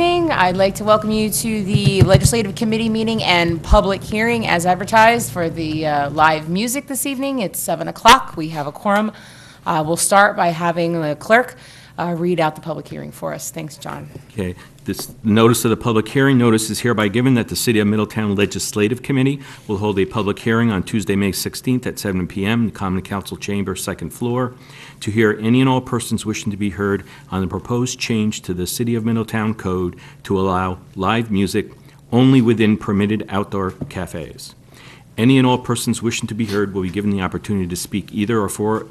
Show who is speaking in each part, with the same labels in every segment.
Speaker 1: evening. I'd like to welcome you to the Legislative Committee meeting and public hearing as advertised for the live music this evening. It's 7 o'clock. We have a quorum. We'll start by having the clerk read out the public hearing for us. Thanks, John.
Speaker 2: Okay. This notice of the public hearing notice is hereby given that the City of Middletown Legislative Committee will hold a public hearing on Tuesday, May 16th at 7 p.m. in the Common Council Chamber, second floor, to hear any and all persons wishing to be heard on the proposed change to the City of Middletown Code to allow live music only within permitted outdoor cafes. Any and all persons wishing to be heard will be given the opportunity to speak either or for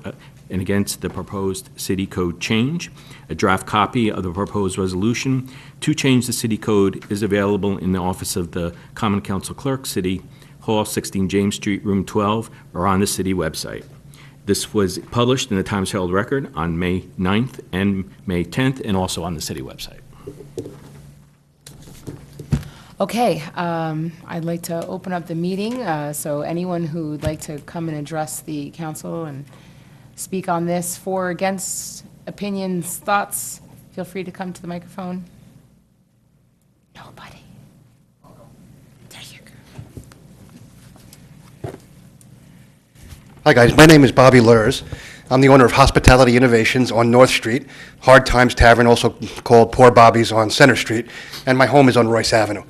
Speaker 2: and against the proposed city code change. A draft copy of the proposed resolution to change the city code is available in the office of the Common Council Clerk, City Hall, 16 James Street, Room 12, or on the city website. This was published in the Times Herald Record on May 9th and May 10th, and also on the city website.
Speaker 1: Okay, I'd like to open up the meeting, so anyone who would like to come and address the council and speak on this, for or against, opinions, thoughts, feel free to come to the microphone. Nobody. There you go.
Speaker 3: Hi guys, my name is Bobby Lurs. I'm the owner of Hospitality Innovations on North Street, Hard Times Tavern, also called Poor Bobby's on Center Street, and my home is on Royce Avenue.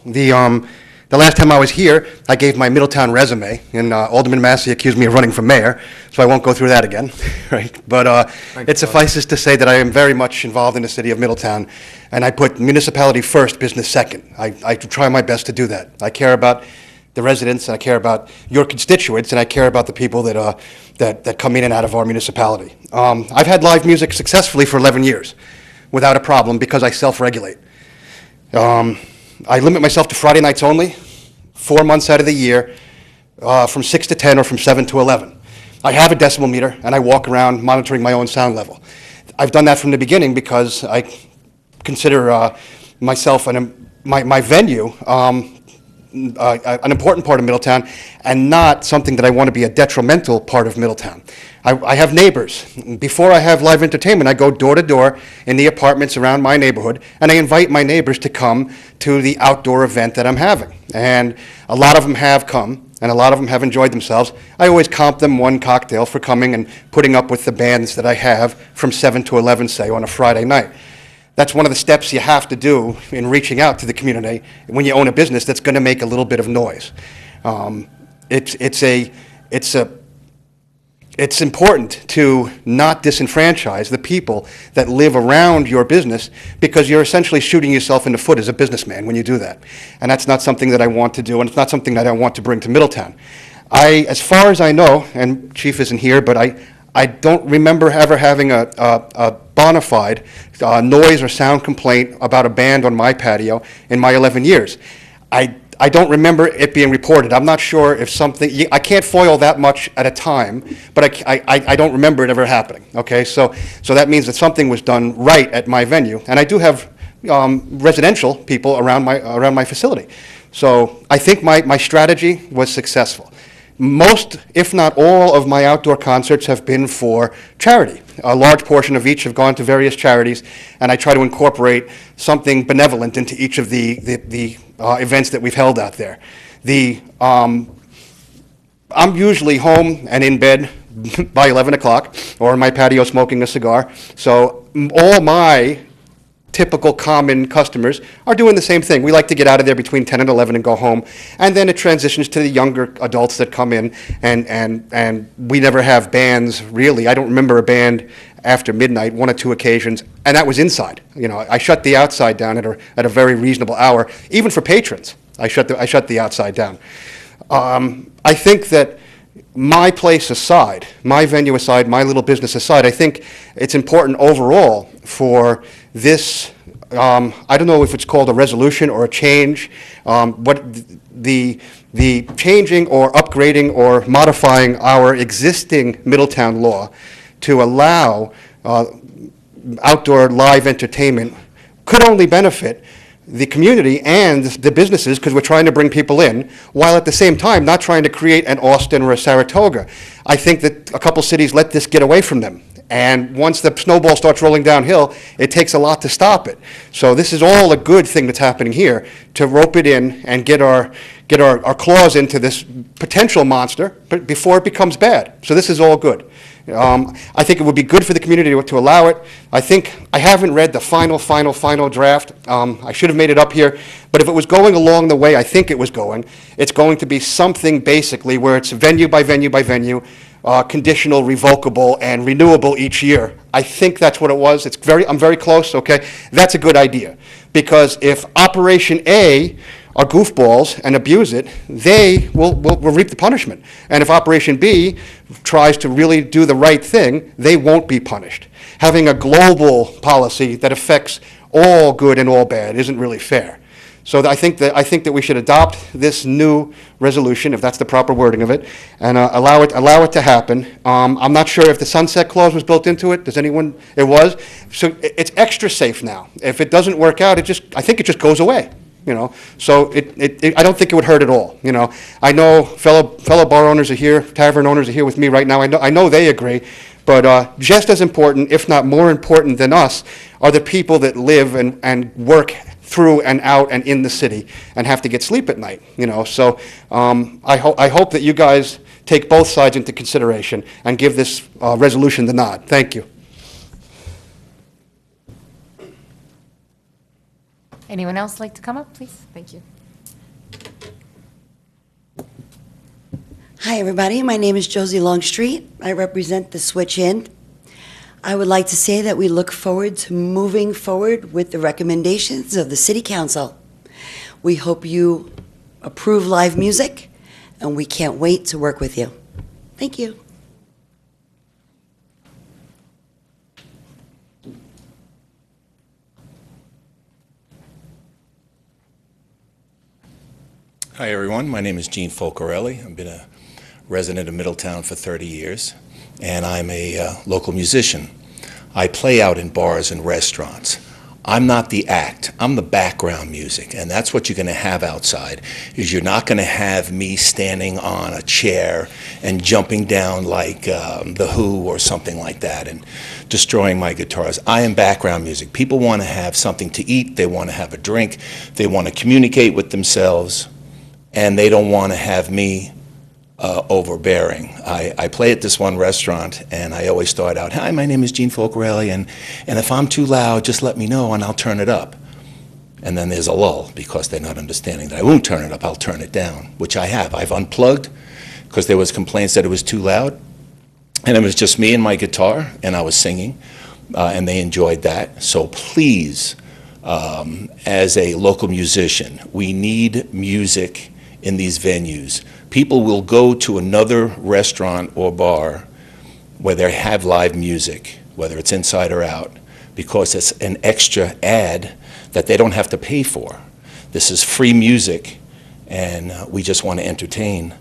Speaker 3: The last time I was here, I gave my Middletown resume, and Alderman Massey accused me of running for mayor, so I won't go through that again, right? But it suffices to say that I am very much involved in the city of Middletown, and I put municipality first, business second. I try my best to do that. I care about the residents, and I care about your constituents, and I care about the people that come in and out of our municipality. I've had live music successfully for 11 years without a problem because I self-regulate. I limit myself to Friday nights only, 4 months out of the year, from 6 to 10 or from 7 to 11. I have a decibel meter, and I walk around monitoring my own sound level. I've done that from the beginning because I consider myself and my venue an important part of Middletown, and not something that I want to be a detrimental part of Middletown. I have neighbors. Before I have live entertainment, I go door to door in the apartments around my neighborhood, and I invite my neighbors to come to the outdoor event that I'm having. And a lot of them have come, and a lot of them have enjoyed themselves. I always comp them one cocktail for coming and putting up with the bands that I have from 7 to 11, say, on a Friday night. That's one of the steps you have to do in reaching out to the community when you own a business that's going to make a little bit of noise. It's important to not disenfranchise the people that live around your business, because you're essentially shooting yourself in the foot as a businessman when you do that. And that's not something that I want to do, and it's not something that I want to bring to Middletown. As far as I know, and Chief isn't here, but I don't remember ever having a bona fide noise or sound complaint about a band on my patio in my 11 years. I don't remember it being reported. I'm not sure if something, I can't foil that much at a time, but I don't remember it ever happening, okay? So that means that something was done right at my venue, and I do have residential people around my facility. So I think my strategy was successful. Most, if not all, of my outdoor concerts have been for charity. A large portion of each have gone to various charities, and I try to incorporate something benevolent into each of the events that we've held out there. I'm usually home and in bed by 11 o'clock, or in my patio smoking a cigar. So all my typical common customers are doing the same thing. We like to get out of there between 10 and 11 and go home, and then it transitions to the younger adults that come in, and we never have bands, really. I don't remember a band after midnight, 1 or 2 occasions, and that was inside. You know, I shut the outside down at a very reasonable hour, even for patrons. I shut the outside down. I think that my place aside, my venue aside, my little business aside, I think it's important overall for this, I don't know if it's called a resolution or a change, but the changing or upgrading or modifying our existing Middletown law to allow outdoor live entertainment could only benefit the community and the businesses, because we're trying to bring people in, while at the same time not trying to create an Austin or a Saratoga. I think that a couple cities let this get away from them, And once the snowball starts rolling downhill, it takes a lot to stop it. So this is all a good thing that's happening here, to rope it in and get our claws into this potential monster before it becomes bad. So this is all good. I think it would be good for the community to allow it. I haven't read the final draft. I should have made it up here. But if it was going along the way I think it was going, it's going to be something basically where it's venue by venue by venue, conditional, revocable, and renewable each year. I think that's what it was. I'm very close, okay? That's a good idea. Because if Operation A are goofballs and abuse it, they will reap the punishment. And if Operation B tries to really do the right thing, they won't be punished. Having a global policy that affects all good and all bad isn't really fair. So I think that we should adopt this new resolution, if that's the proper wording of it, and allow it to happen. I'm not sure if the sunset clause was built into it. Does anyone? It was. So it's extra safe now. If it doesn't work out, I think it just goes away. So I don't think it would hurt at all. I know fellow bar owners are here, tavern owners are here with me right now. I know they agree, but just as important, if not more important than us, are the people that live and work through and out and in the city and have to get sleep at night. So I hope that you guys take both sides into consideration and give this resolution the nod. Thank you.
Speaker 1: Anyone else like to come up, please? Thank you.
Speaker 4: Hi, everybody. My name is Josie Longstreet. I represent the Switch Inn. I would like to say that we look forward to moving forward with the recommendations of the City Council. We hope you approve live music, and we can't wait to work with you. Thank you.
Speaker 5: Hi, everyone. My name is Gene Folcarelli. I've been a resident of Middletown for 30 years, and I'm a local musician. I play out in bars and restaurants. I'm not the act. I'm the background music, and that's what you're going to have outside, is you're not going to have me standing on a chair and jumping down like The Who or something like that and destroying my guitars. I am background music. People want to have something to eat. They want to have a drink. They want to communicate with themselves, and they don't want to have me overbearing. I play at this one restaurant, and I always start out, "Hi, my name is Gene Folcarelli, and if I'm too loud, just let me know, and I'll turn it up." And then there's a lull, because they're not understanding that I won't turn it up, I'll turn it down, which I have. I've unplugged, because there was complaints that it was too loud, and it was just me and my guitar, and I was singing, and they enjoyed that. So please, as a local musician, we need music in these venues. People will go to another restaurant or bar where they have live music, whether it's inside or out, because it's an extra ad that they don't have to pay for. This is free music, and we just want to entertain,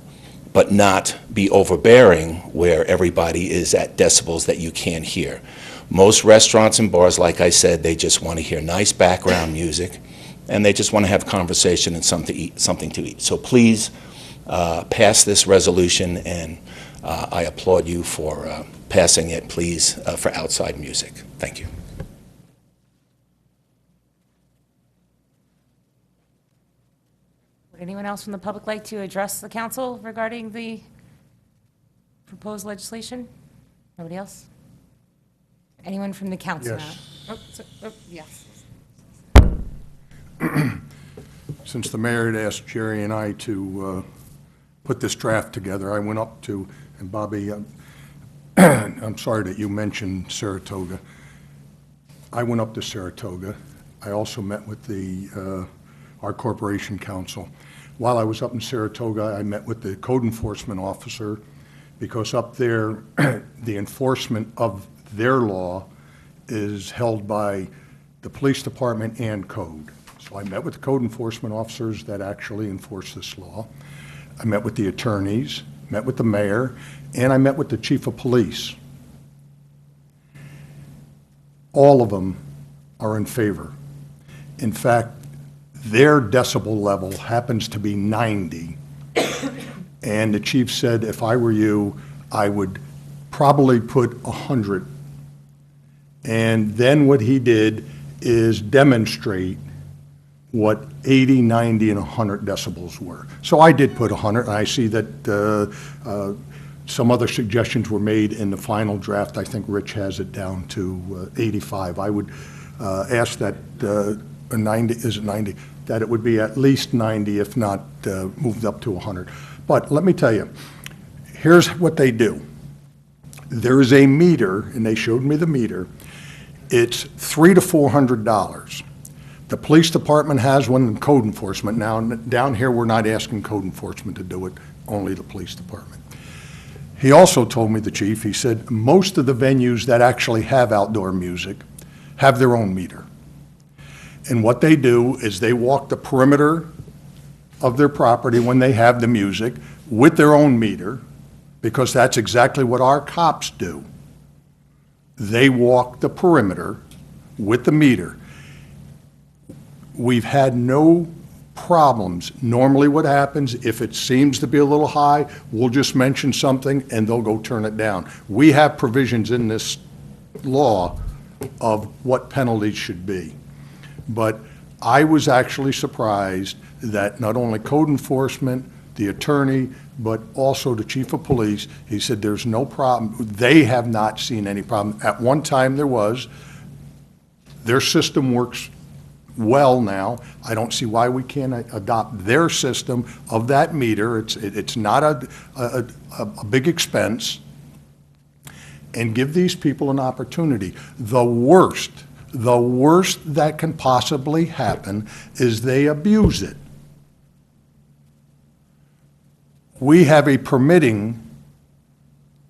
Speaker 5: but not be overbearing where everybody is at decibels that you can't hear. Most restaurants and bars, like I said, they just want to hear nice background music, and they just want to have conversation and something to eat. So please pass this resolution, and I applaud you for passing it, please, for outside music. Thank you.
Speaker 1: Would anyone else from the public like to address the council regarding the proposed legislation? Nobody else? Anyone from the council?
Speaker 6: Yes.
Speaker 1: Yes.
Speaker 6: Since the mayor had asked Jerry and I to put this draft together, I went up to, and Bobby, I'm sorry that you mentioned Saratoga. I went up to Saratoga. I also met with our corporation council. While I was up in Saratoga, I met with the code enforcement officer, because up there, the enforcement of their law is held by the police department and code. So I met with the code enforcement officers that actually enforce this law. I met with the attorneys, met with the mayor, and I met with the chief of police. All of them are in favor. In fact, their decibel level happens to be 90. And the chief said, if I were you, I would probably put 100 And then what he did is demonstrate what 80, 90, and 100 decibels were. So I did put 100, and I see that some other suggestions were made in the final draft. I think Rich has it down to 85. I would ask that a 90, is it 90? That it would be at least 90, if not moved up to 100. But let me tell you, here's what they do. There is a meter, and they showed me the meter. It's $300 to $400. The police department has one, and code enforcement. Now, down here, we're not asking code enforcement to do it, only the police department. He also told me, the chief, he said, most of the venues that actually have outdoor music have their own meter. And what they do is they walk the perimeter of their property when they have the music with their own meter, because that's exactly what our cops do. They walk the perimeter with the meter. We've had no problems. Normally what happens, if it seems to be a little high, we'll just mention something and they'll go turn it down. We have provisions in this law of what penalties should be. But I was actually surprised that not only code enforcement, the attorney, but also the chief of police, he said there's no problem. They have not seen any problem. At one time there was. Their system works well now. I don't see why we can't adopt their system of that meter. It's not a big expense, and give these people an opportunity. The worst that can possibly happen is they abuse it. We have a permitting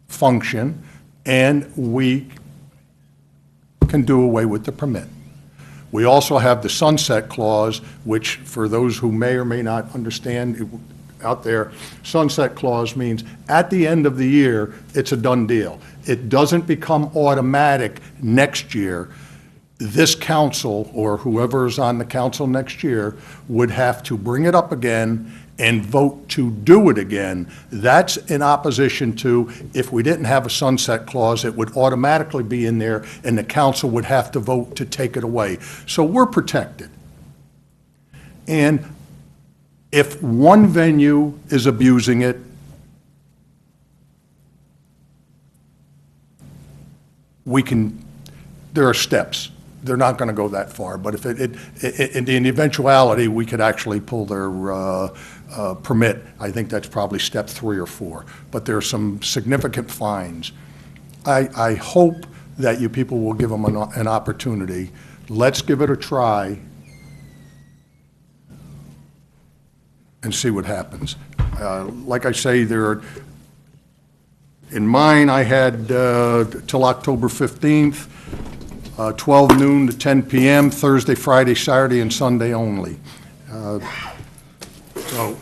Speaker 6: function, and we can do away with the permit. We also have the sunset clause, which for those who may or may not understand out there, sunset clause means at the end of the year, it's a done deal. It doesn't become automatic next year. This council, or whoever is on the council next year, would have to bring it up again and vote to do it again. That's in opposition to, if we didn't have a sunset clause, it would automatically be in there and the council would have to vote to take it away. So we're protected. And if one venue is abusing it, there are steps. They're not going to go that far, but if in the eventuality, we could actually pull their permit. I think that's probably step 3 or 4, but there are some significant fines. I hope that you people will give them an opportunity. Let's give it a try and see what happens. Like I say, in mine, I had till October 15th, 12 noon to 10 p.m., Thursday, Friday, Saturday, and Sunday only. So,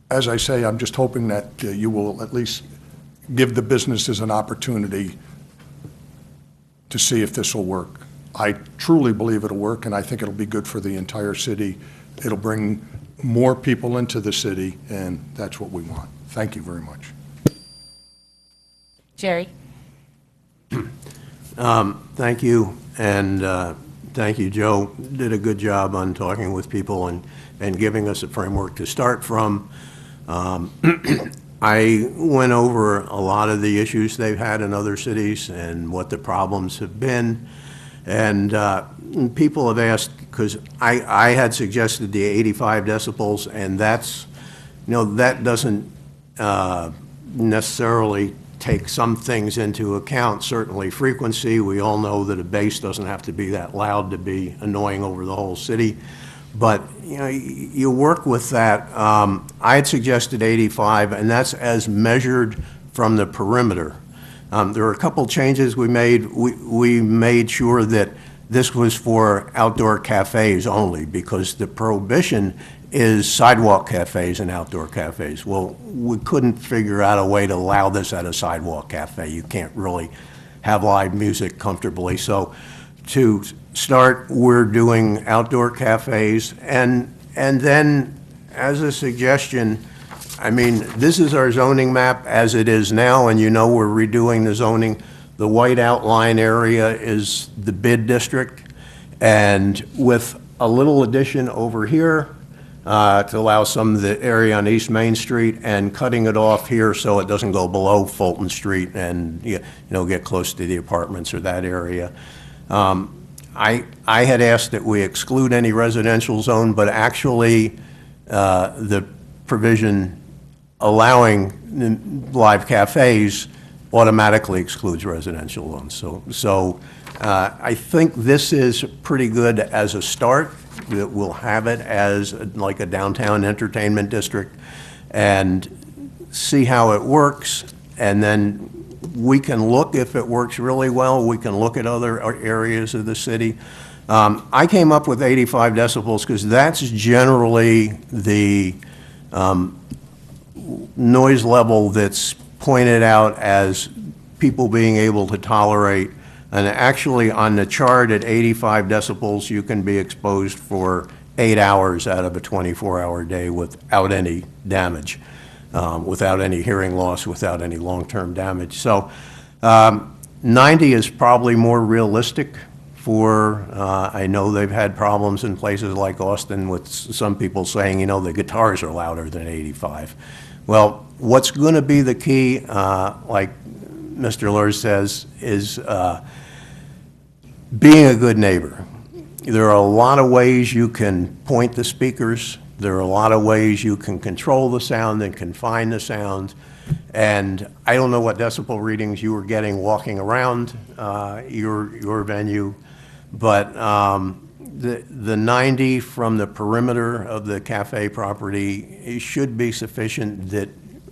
Speaker 6: as I say, I'm just hoping that you will at least give the businesses an opportunity to see if this will work. I truly believe it'll work, and I think it'll be good for the entire city. It'll bring more people into the city, and that's what we want. Thank you very much.
Speaker 1: Jerry?
Speaker 7: Thank you, and thank you, Joe. Did a good job on talking with people and giving us a framework to start from. I went over a lot of the issues they've had in other cities and what the problems have been. And people have asked, because I had suggested the 85 decibels, and that's, that doesn't necessarily take some things into account. Certainly frequency, we all know that a bass doesn't have to be that loud to be annoying over the whole city. But you work with that. I had suggested 85, and that's as measured from the perimeter. There were a couple changes we made. We made sure that this was for outdoor cafes only, because the prohibition is sidewalk cafes and outdoor cafes. Well, we couldn't figure out a way to allow this at a sidewalk cafe. You can't really have live music comfortably. So to start, we're doing outdoor cafes, and then as a suggestion, I mean, this is our zoning map as it is now, and we're redoing the zoning, The white outline area is the bid district, and with a little addition over here to allow some of the area on East Main Street and cutting it off here so it doesn't go below Fulton Street and, get close to the apartments or that area. I had asked that we exclude any residential zone, but actually, the provision allowing live cafes automatically excludes residential loans. So I think this is pretty good as a start. That we'll have it as like a downtown entertainment district and see how it works. And then we can look, if it works really well, we can look at other areas of the city. I came up with 85 decibels because that's generally the noise level that's pointed out as people being able to tolerate. And actually, on the chart at 85 decibels, you can be exposed for 8 hours out of a 24-hour day without any damage, without any hearing loss, without any long-term damage. So 90 is probably more realistic for, I know they've had problems in places like Austin with some people saying, the guitars are louder than 85. Well, what's going to be the key, like Mr. Lurs says, is being a good neighbor. There are a lot of ways you can point the speakers. There are a lot of ways you can control the sound and confine the sound. And I don't know what decibel readings you were getting walking around your venue, but the 90 from the perimeter of the cafe property should be sufficient that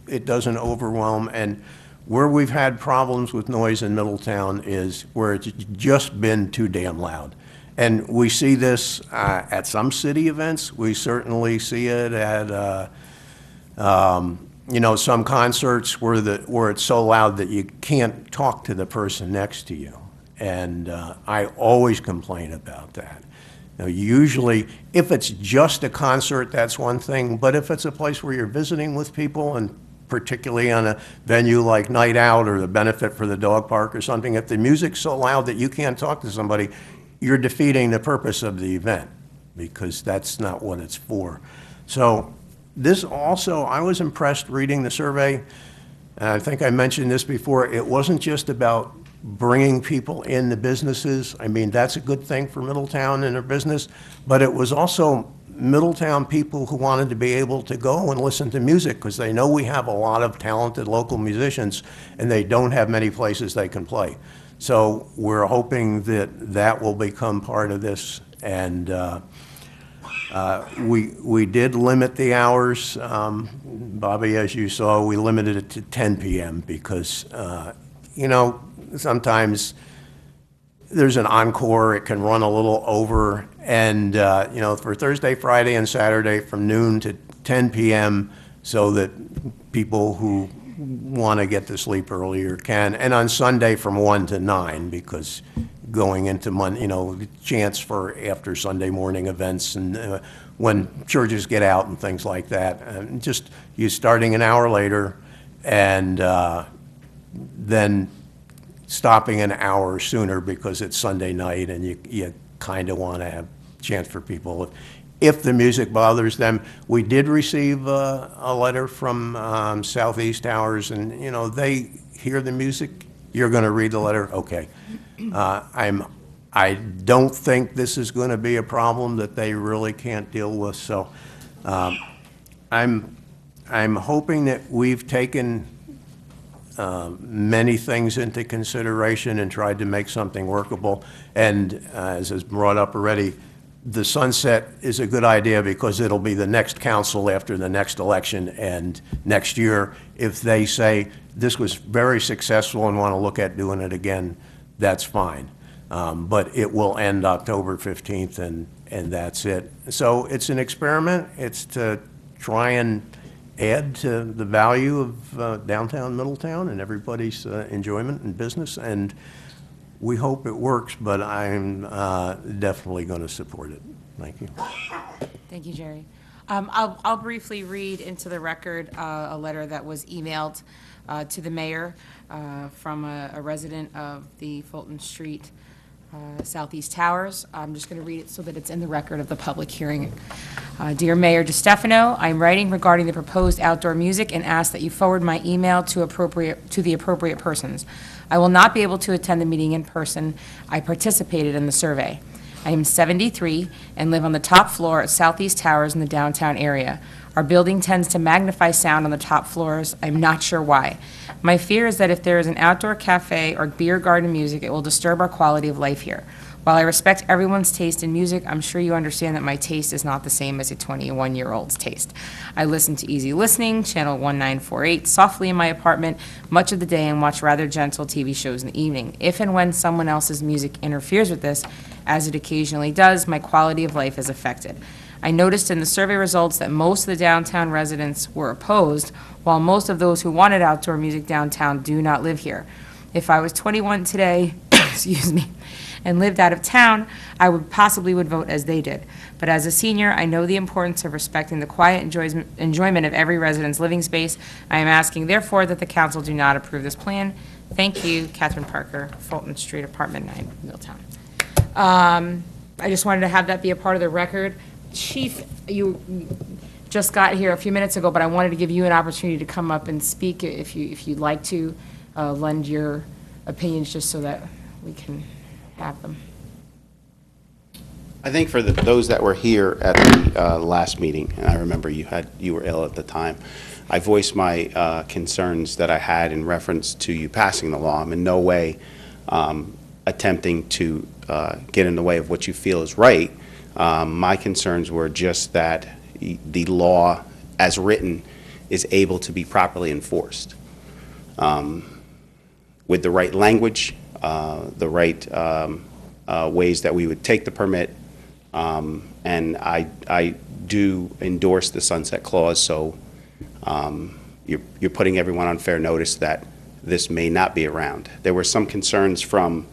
Speaker 7: it doesn't overwhelm. And where we've had problems with noise in Middletown is where it's just been too damn loud. And we see this at some city events. We certainly see it at, some concerts where it's so loud that you can't talk to the person next to you. And I always complain about that. Usually, if it's just a concert, that's one thing. But if it's a place where you're visiting with people, and particularly on a venue like Night Out or the Benefit for the Dog Park or something, if the music's so loud that you can't talk to somebody, you're defeating the purpose of the event, because that's not what it's for. So this also, I was impressed reading the survey, and I think I mentioned this before, it wasn't just about bringing people in the businesses. I mean, that's a good thing for Middletown and their business, but it was also Middletown people who wanted to be able to go and listen to music, because they know we have a lot of talented local musicians and they don't have many places they can play. So we're hoping that that will become part of this. And we did limit the hours. Bobby, as you saw, we limited it to 10 p.m. because, sometimes there's an encore, it can run a little over. And, for Thursday, Friday, and Saturday from noon to 10 p.m. so that people who want to get to sleep earlier can. And on Sunday from 1 to 9, because going into Monday, chance for after Sunday morning events and when churches get out and things like that. And just you starting an hour later and then stopping an hour sooner because it's Sunday night and you kind of want to have a chance for people. If the music bothers them, we did receive a letter from Southeast Towers, and they hear the music. You're going to read the letter, okay? I don't think this is going to be a problem that they really can't deal with. So I'm hoping that we've taken many things into consideration and tried to make something workable. And as is brought up already, the sunset is a good idea because it'll be the next council after the next election, and next year, if they say this was very successful and want to look at doing it again, that's fine. But it will end October 15th, and that's it. So it's an experiment. It's to try and add to the value of downtown Middletown and everybody's enjoyment and business, and we hope it works, but I'm definitely going to support it. Thank you.
Speaker 1: Thank you, Jerry. I'll briefly read into the record a letter that was emailed to the mayor from a resident of the Fulton Street Southeast Towers. I'm just going to read it so that it's in the record of the public hearing. Dear Mayor DeStefano, I'm writing regarding the proposed outdoor music and ask that you forward my email to the appropriate persons. I will not be able to attend the meeting in person. I participated in the survey. I am 73 and live on the top floor at Southeast Towers in the downtown area. Our building tends to magnify sound on the top floors. I'm not sure why. My fear is that if there is an outdoor cafe or beer garden music, it will disturb our quality of life here. While I respect everyone's taste in music, I'm sure you understand that my taste is not the same as a 21-year-old's taste. I listen to Easy Listening, channel 1948, softly in my apartment much of the day and watch rather gentle TV shows in the evening. If and when someone else's music interferes with this, as it occasionally does, my quality of life is affected. I noticed in the survey results that most of the downtown residents were opposed, while most of those who wanted outdoor music downtown do not live here. If I was 21 today, excuse me, and lived out of town, I would vote as they did. But as a senior, I know the importance of respecting the quiet enjoyment of every resident's living space. I am asking, therefore, that the council do not approve this plan. Thank you, Catherine Parker, Fulton Street, Apartment 9, Middletown. I just wanted to have that be a part of the record. Chief, you just got here a few minutes ago, but I wanted to give you an opportunity to come up and speak if you'd like to lend your opinions, just so that we can have them.
Speaker 8: I think for those that were here at the last meeting, and I remember you were ill at the time, I voiced my concerns that I had in reference to you passing the law. I'm in no way attempting to get in the way of what you feel is right. My concerns were just that the law, as written, is able to be properly enforced. With the right language, the right ways that we would take the permit, and I do endorse the sunset clause, so you're putting everyone on fair notice that this may not be around. There were some concerns from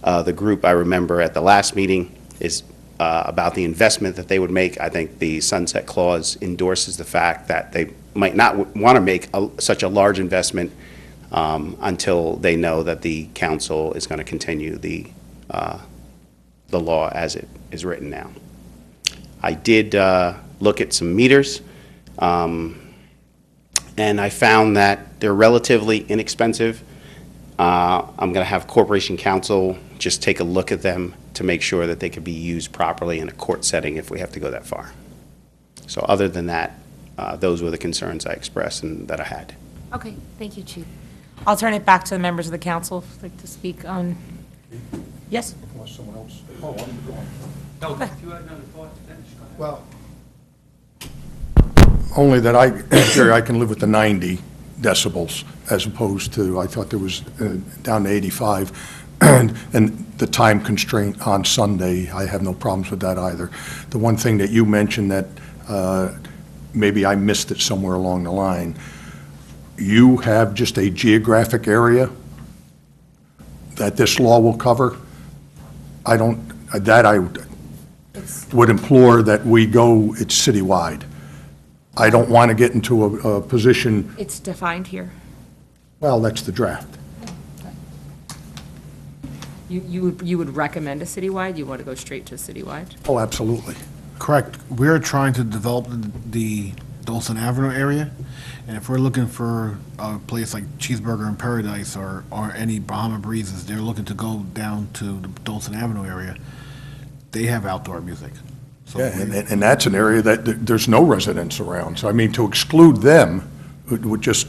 Speaker 8: the group I remember at the last meeting is about the investment that they would make. I think the sunset clause endorses the fact that they might not want to make such a large investment until they know that the council is going to continue the law as it is written now. I did look at some meters, and I found that they're relatively inexpensive. I'm going to have Corporation Counsel just take a look at them to make sure that they could be used properly in a court setting if we have to go that far. So other than that, those were the concerns I expressed and that I had.
Speaker 1: Okay, thank you, Chief. I'll turn it back to the members of the council if they'd like to speak on. Yes?
Speaker 6: Unless someone else, oh, I'm going.
Speaker 9: No, if you had another thought, then just go ahead.
Speaker 6: Well, only that Jerry, I can live with the 90 decibels as opposed to, I thought there was down to 85. And the time constraint on Sunday, I have no problems with that either. The one thing that you mentioned that maybe I missed it somewhere along the line, you have just a geographic area that this law will cover. I would implore that we go, it's citywide. I don't want to get into a position,
Speaker 1: It's defined here.
Speaker 6: well, that's the draft.
Speaker 1: You would recommend a citywide? You want to go straight to citywide?
Speaker 6: Oh, absolutely.
Speaker 9: Correct. We're trying to develop the Dawson Avenue area, and if we're looking for a place like Cheeseburger in Paradise or any Bahama Breezes, they're looking to go down to the Dawson Avenue area. They have outdoor music. So
Speaker 6: Yeah, and that's an area that there's no residents around. So, I mean, to exclude them would just,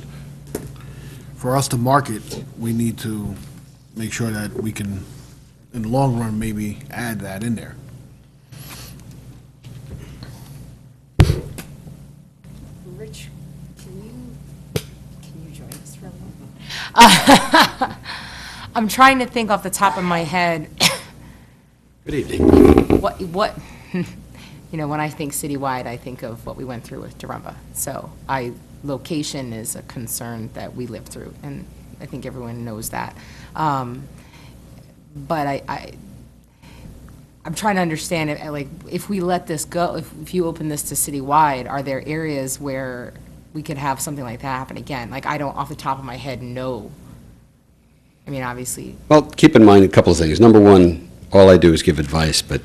Speaker 9: for us to market, we need to make sure that we can, in the long run, maybe add that in there.
Speaker 1: Rich, can you join us for a moment? I'm trying to think off the top of my head.
Speaker 2: Good evening.
Speaker 1: What, when I think citywide, I think of what we went through with Darumba. So location is a concern that we lived through, and I think everyone knows that. But I'm trying to understand it, like, if we let this go, if you open this to citywide, are there areas where we could have something like that happen again? Like, I don't, off the top of my head, know. I mean, obviously.
Speaker 10: Well, keep in mind a couple of things. Number one, all I do is give advice, but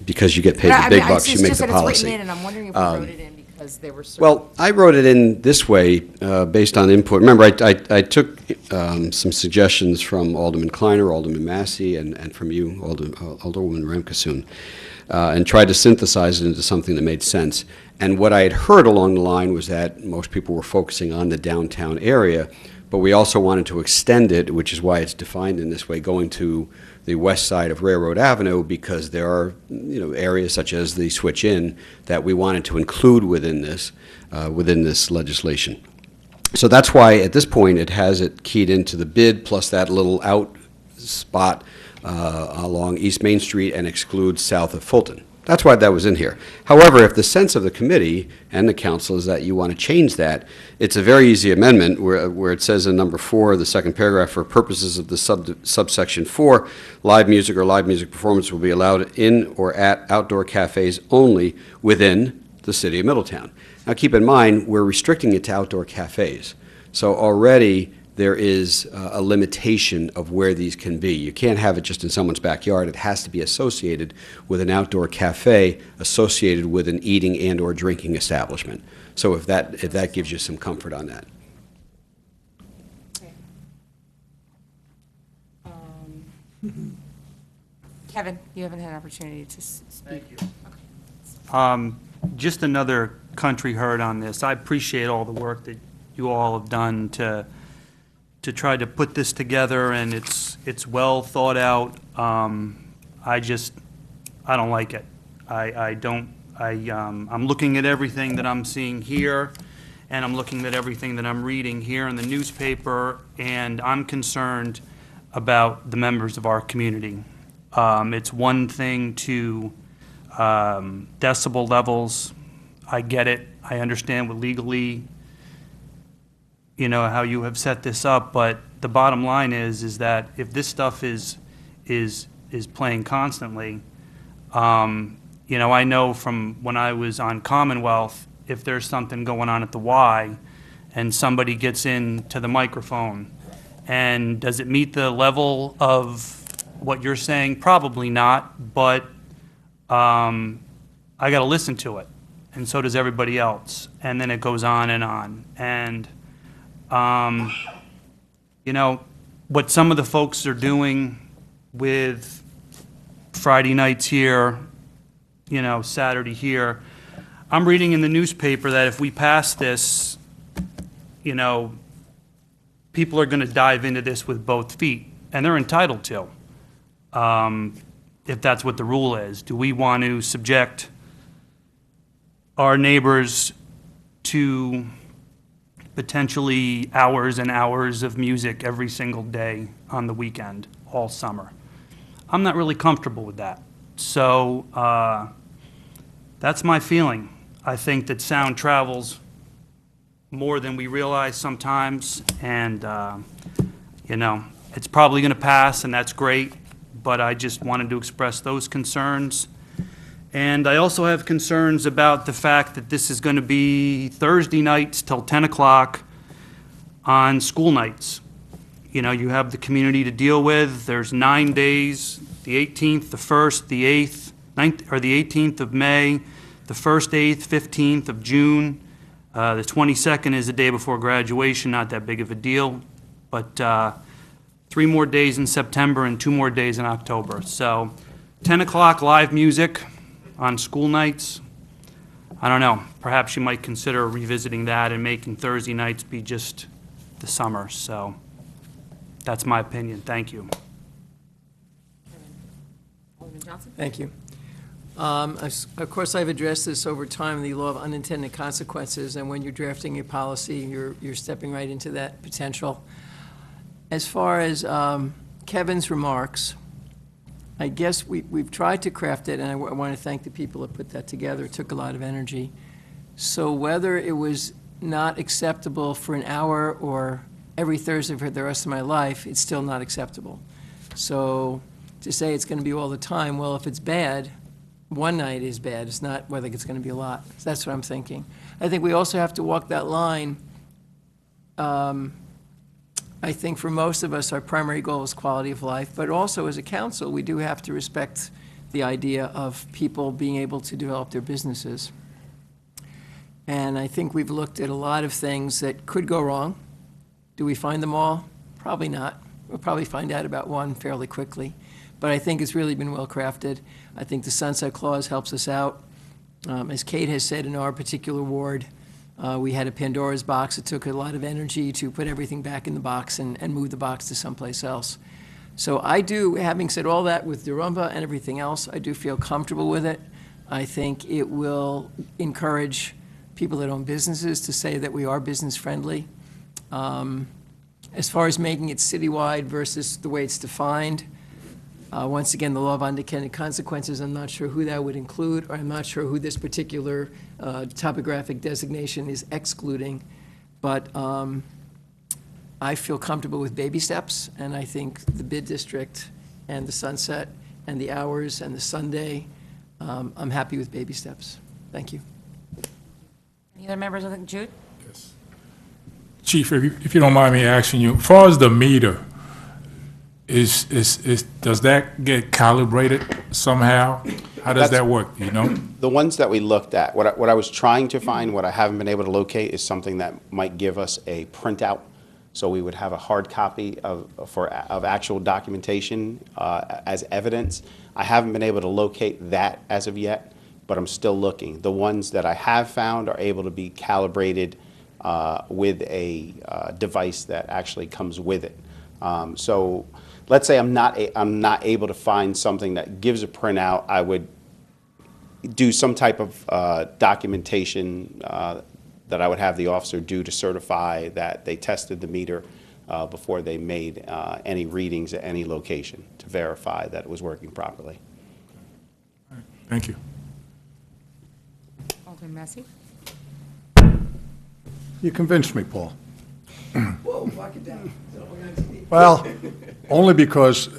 Speaker 10: because you get paid the big bucks, you make the
Speaker 1: It's just that it's
Speaker 10: policy.
Speaker 1: written in, and I'm wondering if we wrote it in because there were certain.
Speaker 10: Well, I wrote it in this way, based on input. Remember, I took some suggestions from Alderman Kleiner, Alderman Massey, and from you, Alderwoman Ramkissoon, and tried to synthesize it into something that made sense. And what I had heard along the line was that most people were focusing on the downtown area, but we also wanted to extend it, which is why it's defined in this way, going to the west side of Railroad Avenue, because there are, areas such as the Switch Inn that we wanted to include within this legislation. So that's why, at this point, it has it keyed into the bid, plus that little out spot along East Main Street and excludes south of Fulton. That's why that was in here. However, if the sense of the committee and the council is that you want to change that, it's a very easy amendment where it says in number 4, the second paragraph, for purposes of the subsection 4, live music or live music performance will be allowed in or at outdoor cafes only within the city of Middletown. Now, keep in mind, we're restricting it to outdoor cafes. So already there is a limitation of where these can be. You can't have it just in someone's backyard. It has to be associated with an outdoor cafe, associated with an eating and or drinking establishment. So if that gives you some comfort on that.
Speaker 1: Kevin, you haven't had an opportunity to speak.
Speaker 11: Thank you. Just another country heard on this. I appreciate all the work that you all have done to try to put this together, and it's well thought out. I don't like it. I'm looking at everything that I'm seeing here, and I'm looking at everything that I'm reading here in the newspaper, and I'm concerned about the members of our community. It's one thing to decibel levels. I get it. I understand what legally, how you have set this up, but the bottom line is that if this stuff is playing constantly, I know from when I was on Commonwealth, if there's something going on at the Y and somebody gets into the microphone, and does it meet the level of what you're saying? Probably not, but I got to listen to it, and so does everybody else, and then it goes on. And what some of the folks are doing with Friday nights here, Saturday here, I'm reading in the newspaper that if we pass this, people are going to dive into this with both feet, and they're entitled to, if that's what the rule is. Do we want to subject our neighbors to potentially hours and hours of music every single day on the weekend, all summer? I'm not really comfortable with that. So that's my feeling. I think that sound travels more than we realize sometimes, and it's probably going to pass, and that's great, but I just wanted to express those concerns. And I also have concerns about the fact that this is going to be Thursday nights till 10 o'clock on school nights. You have the community to deal with. There's 9 days, the 18th, the 1st, the 8th, 9th, or the 18th of May, the 1st, 8th, 15th of June. The 22nd is the day before graduation, not that big of a deal. But 3 more days in September and 2 more days in October. So 10 o'clock live music on school nights. I don't know. Perhaps you might consider revisiting that and making Thursday nights be just the summer. So that's my opinion. Thank you.
Speaker 1: Alderman Johnson?
Speaker 12: Thank you. Of course, I've addressed this over time, the law of unintended consequences, and when you're drafting your policy, you're stepping right into that potential. As far as Kevin's remarks, I guess we've tried to craft it, and I want to thank the people that put that together. It took a lot of energy. So whether it was not acceptable for an hour or every Thursday for the rest of my life, it's still not acceptable. So to say it's going to be all the time. Well, if it's bad, one night is bad. It's not whether it's going to be a lot. So that's what I'm thinking. I think we also have to walk that line. I think for most of us, our primary goal is quality of life, but also as a council, we do have to respect the idea of people being able to develop their businesses. And I think we've looked at a lot of things that could go wrong. Do we find them all? Probably not. We'll probably find out about one fairly quickly. But I think it's really been well-crafted. I think the sunset clause helps us out. As Kate has said, in our particular ward, we had a Pandora's box. It took a lot of energy to put everything back in the box and move the box to someplace else. So I do, having said all that with Durumba and everything else, I do feel comfortable with it. I think it will encourage people that own businesses to say that we are business-friendly. As far as making it citywide versus the way it's defined, once again, the law of unintended consequences, I'm not sure who that would include, or I'm not sure who this particular topographic designation is excluding. But I feel comfortable with baby steps, and I think the bid district and the sunset and the hours and the Sunday, I'm happy with baby steps. Thank you.
Speaker 1: Any other members of the, Jude?
Speaker 13: Chief, if you don't mind me asking you, as far as the meter, does that get calibrated somehow? How does that work, you know?
Speaker 8: The ones that we looked at, what I was trying to find, what I haven't been able to locate, is something that might give us a printout, so we would have a hard copy of actual documentation as evidence. I haven't been able to locate that as of yet, but I'm still looking. The ones that I have found are able to be calibrated with a device that actually comes with it. So let's say I'm not able to find something that gives a printout. I would do some type of documentation that I would have the officer do to certify that they tested the meter before they made any readings at any location to verify that it was working properly.
Speaker 13: Thank you.
Speaker 1: Alderman Massey?
Speaker 6: You convinced me, Paul.
Speaker 12: Whoa, lock it down.
Speaker 6: Well, only because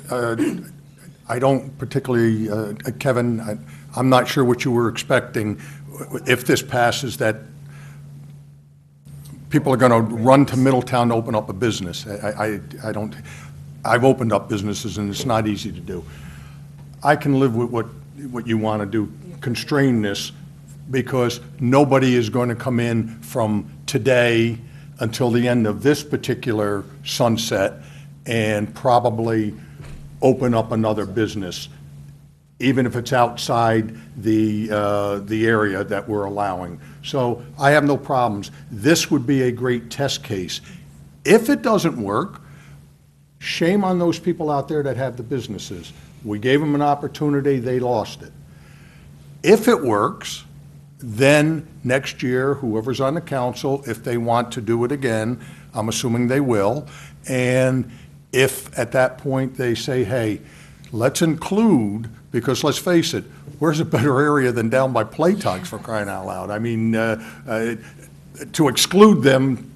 Speaker 6: I don't particularly, Kevin, I'm not sure what you were expecting if this passes, that people are going to run to Middletown to open up a business. I don't, I've opened up businesses and it's not easy to do. I can live with what you want to do, constrain this, because nobody is going to come in from today until the end of this particular sunset and probably open up another business, even if it's outside the area that we're allowing. So I have no problems. This would be a great test case. If it doesn't work, shame on those people out there that have the businesses. We gave them an opportunity, they lost it. If it works, then next year, whoever's on the council, if they want to do it again, I'm assuming they will, and if at that point they say, hey, let's include, because let's face it, where's a better area than down by Playtogs, for crying out loud? I mean, to exclude them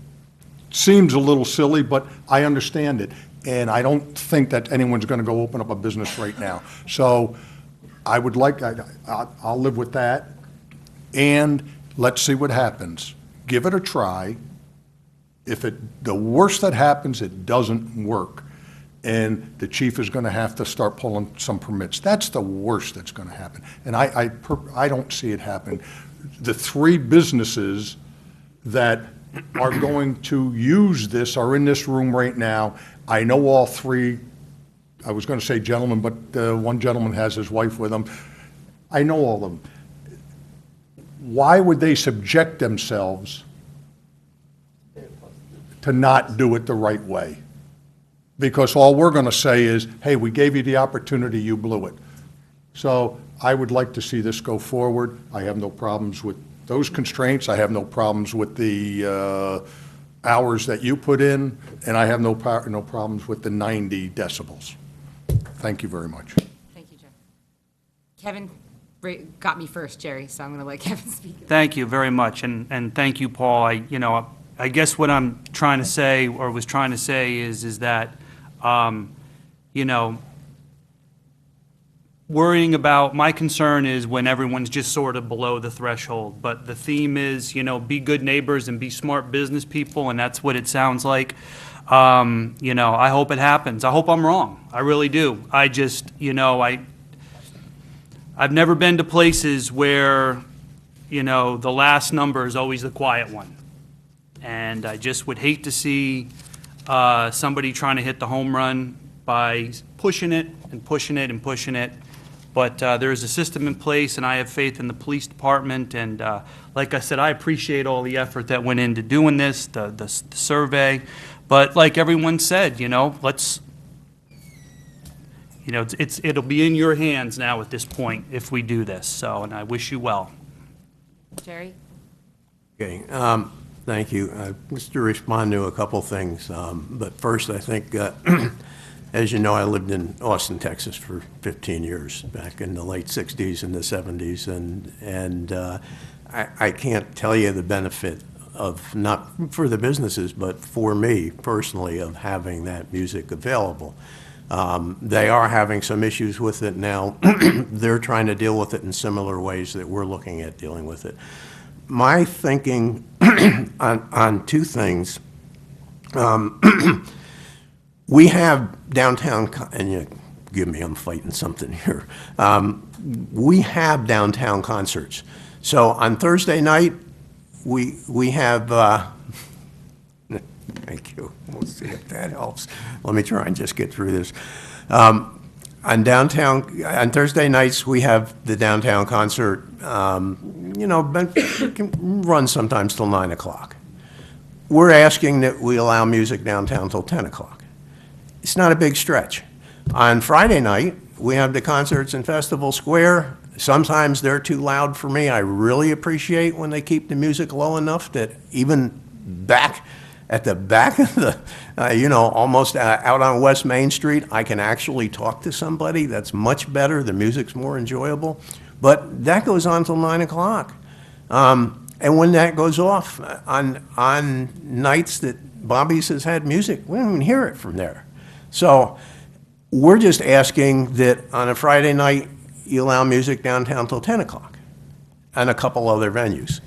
Speaker 6: seems a little silly, but I understand it. And I don't think that anyone's going to go open up a business right now. So I would like, I'll live with that. And let's see what happens. Give it a try. If the worst that happens, it doesn't work, and the chief is going to have to start pulling some permits. That's the worst that's going to happen. And I don't see it happen. The three businesses that are going to use this are in this room right now. I know all three. I was going to say gentlemen, but one gentleman has his wife with him. I know all of them. Why would they subject themselves to not do it the right way? Because all we're going to say is, hey, we gave you the opportunity, you blew it. So I would like to see this go forward. I have no problems with those constraints. I have no problems with the hours that you put in, and I have no problems with the 90 decibels. Thank you very much.
Speaker 1: Thank you, Jeff. Kevin got me first, Jerry, so I'm going to let Kevin speak.
Speaker 11: Thank you very much, and thank you, Paul. I guess what I'm trying to say, or was trying to say, is that, worrying about, my concern is when everyone's just sort of below the threshold. But the theme is, be good neighbors and be smart business people, and that's what it sounds like. I hope it happens. I hope I'm wrong. I really do. I just, I've never been to places where, the last number is always the quiet one. And I just would hate to see somebody trying to hit the home run by pushing it and pushing it and pushing it. But there is a system in place, and I have faith in the police department. And like I said, I appreciate all the effort that went into doing this, the survey. But like everyone said, let's, it'll be in your hands now at this point if we do this. So, and I wish you well.
Speaker 1: Jerry?
Speaker 7: Okay, thank you. Just to respond to a couple things, but first, I think, as you know, I lived in Austin, Texas for 15 years, back in the late 60s and the 70s, and I can't tell you the benefit of, not for the businesses, but for me personally, of having that music available. They are having some issues with it now. They're trying to deal with it in similar ways that we're looking at dealing with it. My thinking on two things. We have downtown, and give me, I'm fighting something here. We have downtown concerts. So on Thursday night, we have, thank you. We'll see if that helps. Let me try and just get through this. On Thursday nights, we have the downtown concert, but it can run sometimes till 9 o'clock. We're asking that we allow music downtown till 10 o'clock. It's not a big stretch. On Friday night, we have the concerts in Festival Square. Sometimes they're too loud for me. I really appreciate when they keep the music low enough that even back at the back of the, almost out on West Main Street, I can actually talk to somebody. That's much better. The music's more enjoyable. But that goes on till 9 o'clock. And when that goes off on nights that Bobby's has had music, we don't even hear it from there. So we're just asking that on a Friday night, you allow music downtown till 10 o'clock and a couple other venues.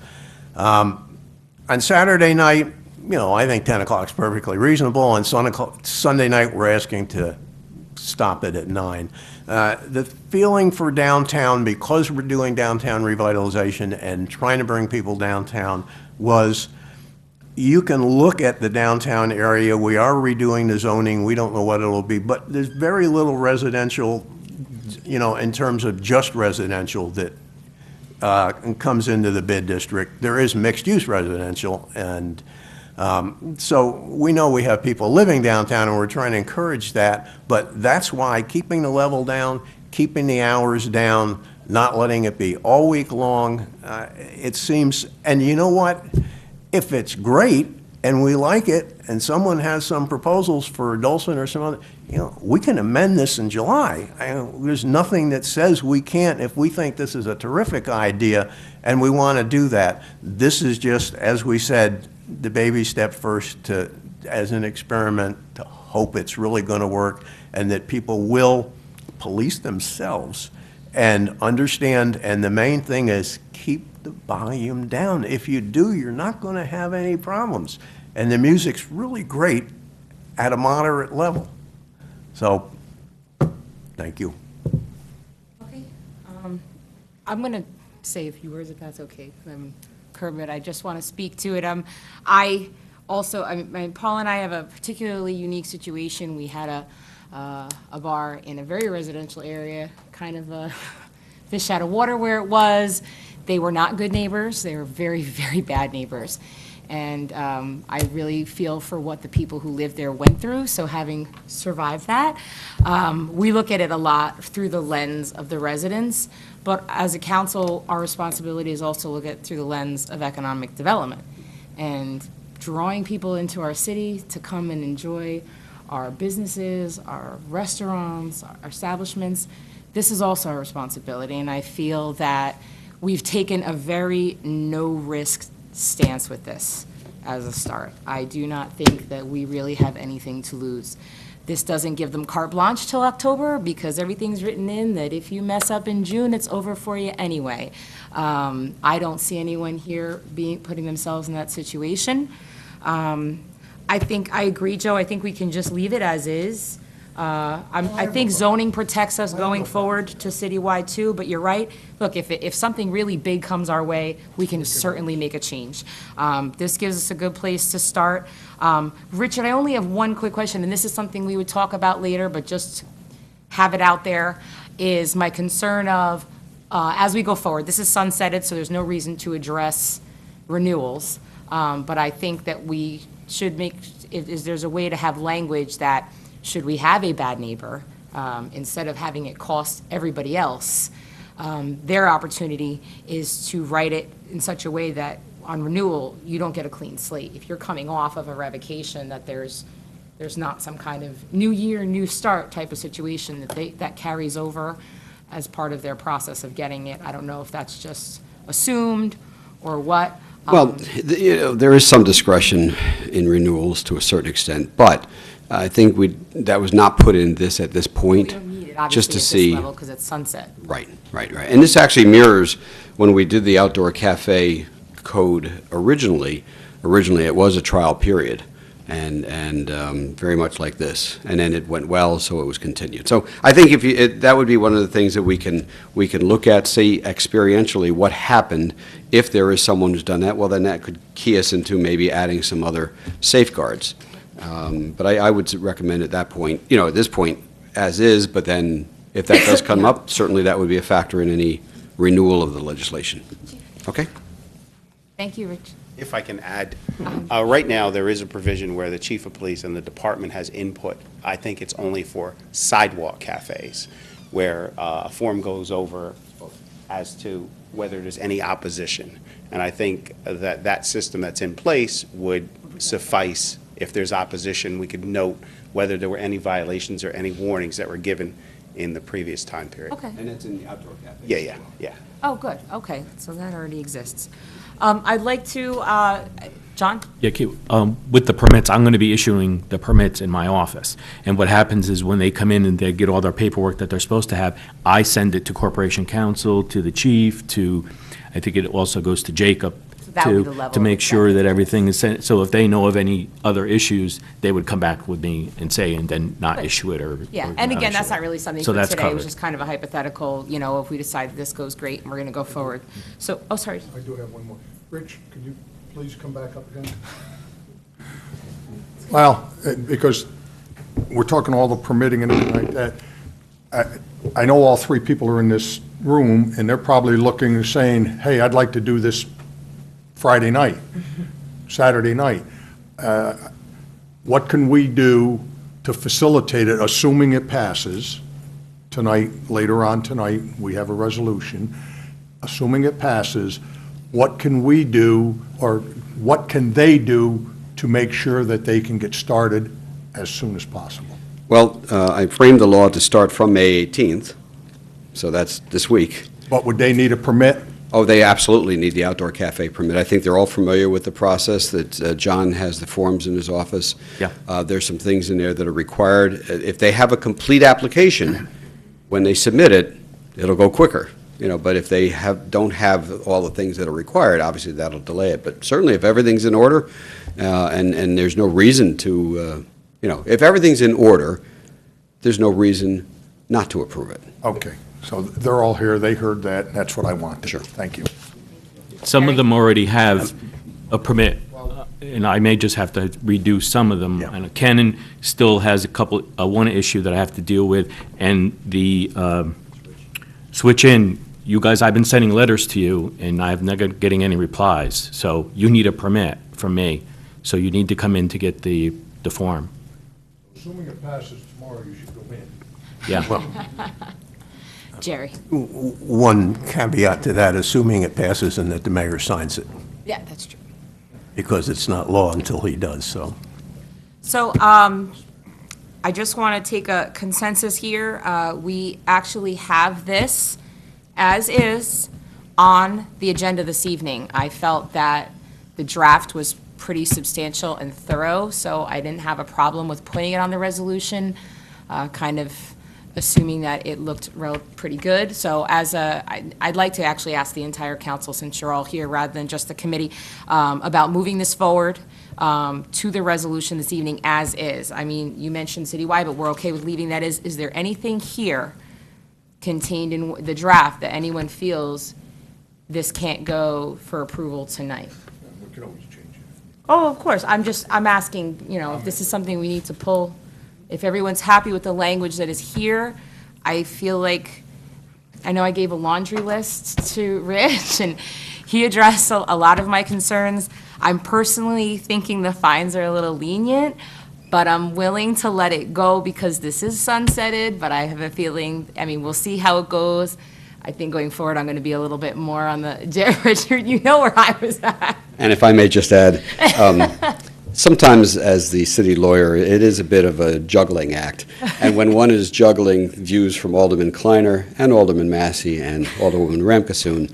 Speaker 7: On Saturday night, I think 10 o'clock is perfectly reasonable. On Sunday night, we're asking to stop it at 9. The feeling for downtown, because we're doing downtown revitalization and trying to bring people downtown, was you can look at the downtown area. We are redoing the zoning. We don't know what it'll be, but there's very little residential, in terms of just residential that comes into the bid district. There is mixed-use residential, and so we know we have people living downtown, and we're trying to encourage that, but that's why keeping the level down, keeping the hours down, not letting it be all week long, it seems, and you know what? If it's great and we like it, and someone has some proposals for Dulcin or some other, we can amend this in July. There's nothing that says we can't if we think this is a terrific idea and we want to do that. This is just, as we said, the baby step first as an experiment to hope it's really going to work and that people will police themselves and understand. And the main thing is keep the volume down. If you do, you're not going to have any problems. And the music's really great at a moderate level. So, thank you.
Speaker 1: Okay. I'm going to say a few words if that's okay. Kermit, I just want to speak to it. Paul and I have a particularly unique situation. We had a bar in a very residential area, kind of a fish out of water where it was. They were not good neighbors. They were very, very bad neighbors. And I really feel for what the people who lived there went through. So having survived that, we look at it a lot through the lens of the residents. But as a council, our responsibility is also to look at it through the lens of economic development and drawing people into our city to come and enjoy our businesses, our restaurants, our establishments. This is also our responsibility. And I feel that we've taken a very no-risk stance with this as a start. I do not think that we really have anything to lose. This doesn't give them carte blanche till October, because everything's written in that if you mess up in June, it's over for you anyway. I don't see anyone here putting themselves in that situation. I think, I agree, Joe, I think we can just leave it as is. I think zoning protects us going forward to citywide too, but you're right. Look, if something really big comes our way, we can certainly make a change. This gives us a good place to start. Richard, I only have one quick question, and this is something we would talk about later, but just have it out there, is my concern of, as we go forward, this is sunsetted, so there's no reason to address renewals. But I think that we should make, if there's a way to have language that, should we have a bad neighbor, instead of having it cost everybody else, their opportunity is to write it in such a way that on renewal, you don't get a clean slate. If you're coming off of a revocation, that there's not some kind of new year, new start type of situation that carries over as part of their process of getting it. I don't know if that's just assumed or what.
Speaker 10: Well, there is some discretion in renewals to a certain extent, but I think that was not put in this at this point.
Speaker 1: We don't need it,
Speaker 10: just
Speaker 1: obviously,
Speaker 10: to
Speaker 1: at
Speaker 10: see.
Speaker 1: this level, because it's sunset.
Speaker 10: Right. And this actually mirrors when we did the outdoor cafe code originally. Originally, it was a trial period, and very much like this. And then it went well, so it was continued. So I think that would be one of the things that we can look at, see experientially what happened. If there is someone who's done that, well, then that could key us into maybe adding some other safeguards. But I would recommend at that point, at this point, as is, but then if that does come up, certainly that would be a factor in any renewal of the legislation. Okay?
Speaker 1: Thank you, Rich.
Speaker 8: If I can add, right now, there is a provision where the chief of police and the department has input. I think it's only for sidewalk cafes, where a form goes over as to whether there's any opposition. And I think that system that's in place would suffice. If there's opposition, we could note whether there were any violations or any warnings that were given in the previous time period.
Speaker 1: Okay.
Speaker 10: And it's in the outdoor cafe.
Speaker 8: Yeah.
Speaker 1: Oh, good, okay, so that already exists. I'd like to, John?
Speaker 2: Yeah, with the permits, I'm going to be issuing the permits in my office. And what happens is when they come in and they get all their paperwork that they're supposed to have, I send it to Corporation Counsel, to the chief, I think it also goes to Jacob,
Speaker 1: That would be the level
Speaker 2: to make
Speaker 1: of
Speaker 2: sure that everything is sent. So if they know of any other issues, they would come back with me and say, and then not
Speaker 1: Good.
Speaker 2: issue it or.
Speaker 1: Yeah,
Speaker 2: or
Speaker 1: and
Speaker 2: not
Speaker 1: again,
Speaker 2: issue
Speaker 1: that's
Speaker 2: it.
Speaker 1: not really something
Speaker 2: So
Speaker 1: for
Speaker 2: that's
Speaker 1: today, it was
Speaker 2: covered.
Speaker 1: just kind of a hypothetical, if we decide this goes great and we're gonna go forward. So, oh, sorry.
Speaker 6: I do have one more. Rich, could you please come back up again? Well, because we're talking all the permitting and everything like that. I know all three people are in this room, and they're probably looking and saying, hey, I'd like to do this Friday night, Saturday night. What can we do to facilitate it, assuming it passes tonight, later on tonight, we have a resolution. Assuming it passes, what can we do, or what can they do to make sure that they can get started as soon as possible?
Speaker 10: Well, I framed the law to start from May 18th, so that's this week.
Speaker 6: But would they need a permit?
Speaker 10: Oh, they absolutely need the outdoor cafe permit. I think they're all familiar with the process, that John has the forms in his office.
Speaker 2: Yeah.
Speaker 10: There's some things in there that are required. If they have a complete application, when they submit it, it'll go quicker. But if they don't have all the things that are required, obviously that'll delay it. But certainly if everything's in order, and there's no reason to, if everything's in order, there's no reason not to approve it.
Speaker 6: Okay, so they're all here, they heard that, and that's what I wanted.
Speaker 10: Sure.
Speaker 6: Thank you.
Speaker 2: Some of them already have a permit, and I may just have to redo some of them.
Speaker 6: Yeah.
Speaker 2: And Cannon still has one issue that I have to deal with, and the switch in. You guys, I've been sending letters to you, and I'm not getting any replies. So you need a permit from me. So you need to come in to get the form.
Speaker 6: Assuming it passes tomorrow, you should go in.
Speaker 2: Yeah.
Speaker 1: Jerry?
Speaker 7: One caveat to that, assuming it passes and that the mayor signs it,
Speaker 1: Yeah, that's true.
Speaker 7: because it's not law until he does, so.
Speaker 1: So, I just want to take a consensus here. We actually have this as is on the agenda this evening. I felt that the draft was pretty substantial and thorough, so I didn't have a problem with putting it on the resolution, kind of assuming that it looked pretty good. So I'd like to actually ask the entire council, since you're all here, rather than just the committee, about moving this forward to the resolution this evening as is. I mean, you mentioned citywide, but we're okay with leaving that as. Is there anything here contained in the draft that anyone feels this can't go for approval tonight?
Speaker 6: We can always change it.
Speaker 1: Oh, of course. I'm asking, if this is something we need to pull. If everyone's happy with the language that is here, I feel like, I know I gave a laundry list to Rich, and he addressed a lot of my concerns. I'm personally thinking the fines are a little lenient, but I'm willing to let it go because this is sunsetted, but I have a feeling, we'll see how it goes. I think going forward, I'm going to be a little bit more on the, Richard, you know where I was at.
Speaker 10: And if I may just add, sometimes as the city lawyer, it is a bit of a juggling act. And when one is juggling views from Alderman Kleiner and Alderman Massey and Alderwoman Ramkasoon,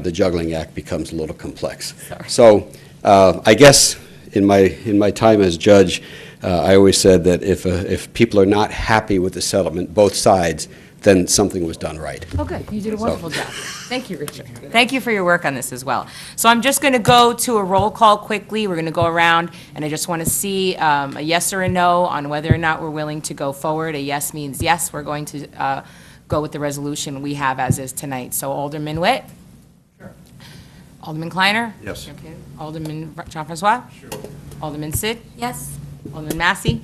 Speaker 10: the juggling act becomes a little complex.
Speaker 1: Sorry.
Speaker 10: So I guess in my time as judge, I always said that if people are not happy with the settlement, both sides, then something was done right.
Speaker 1: Oh, good. You did a wonderful job. Thank you, Richard. Thank you for your work on this as well. So I'm just going to go to a roll call quickly. We're going to go around, and I just want to see a yes or a no on whether or not we're willing to go forward. A yes means yes, we're going to go with the resolution we have as is tonight. So Alderman Witt? Sure. Alderman Kleiner?
Speaker 7: Yes.
Speaker 1: Okay. Alderman Jean-Francois? Sure. Alderman Sid?
Speaker 14: Yes.
Speaker 1: Alderman Massey?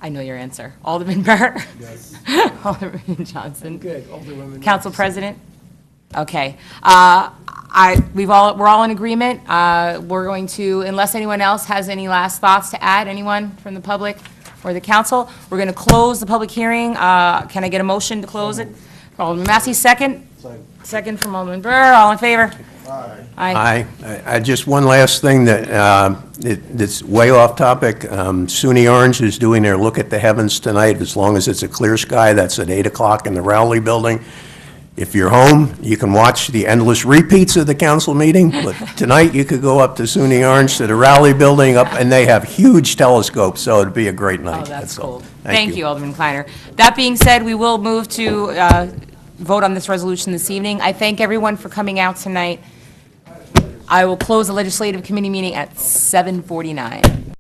Speaker 1: I know your answer. Alderman Burt? Yes. Alderman Johnson?
Speaker 12: Good, Alderwoman.
Speaker 1: Council President? Okay. We're all in agreement. We're going to, unless anyone else has any last thoughts to add, anyone from the public or the council, we're going to close the public hearing. Can I get a motion to close it? Alderman Massey, second? Second from Alderman Burr. All in favor? Aye.
Speaker 7: Aye. Just one last thing that's way off topic. SUNY Orange is doing their Look at the Heavens tonight. As long as it's a clear sky, that's at 8 o'clock in the Rowley Building. If you're home, you can watch the endless repeats of the council meeting, but tonight you could go up to SUNY Orange to the Rowley Building and they have huge telescopes, so it'd be a great night.
Speaker 1: Oh, that's
Speaker 7: all.
Speaker 1: cool. Thank you, Alderman Kleiner. That being said, we will move to vote on this resolution this evening. I thank everyone for coming out tonight. I will close the Legislative Committee meeting at 7:49.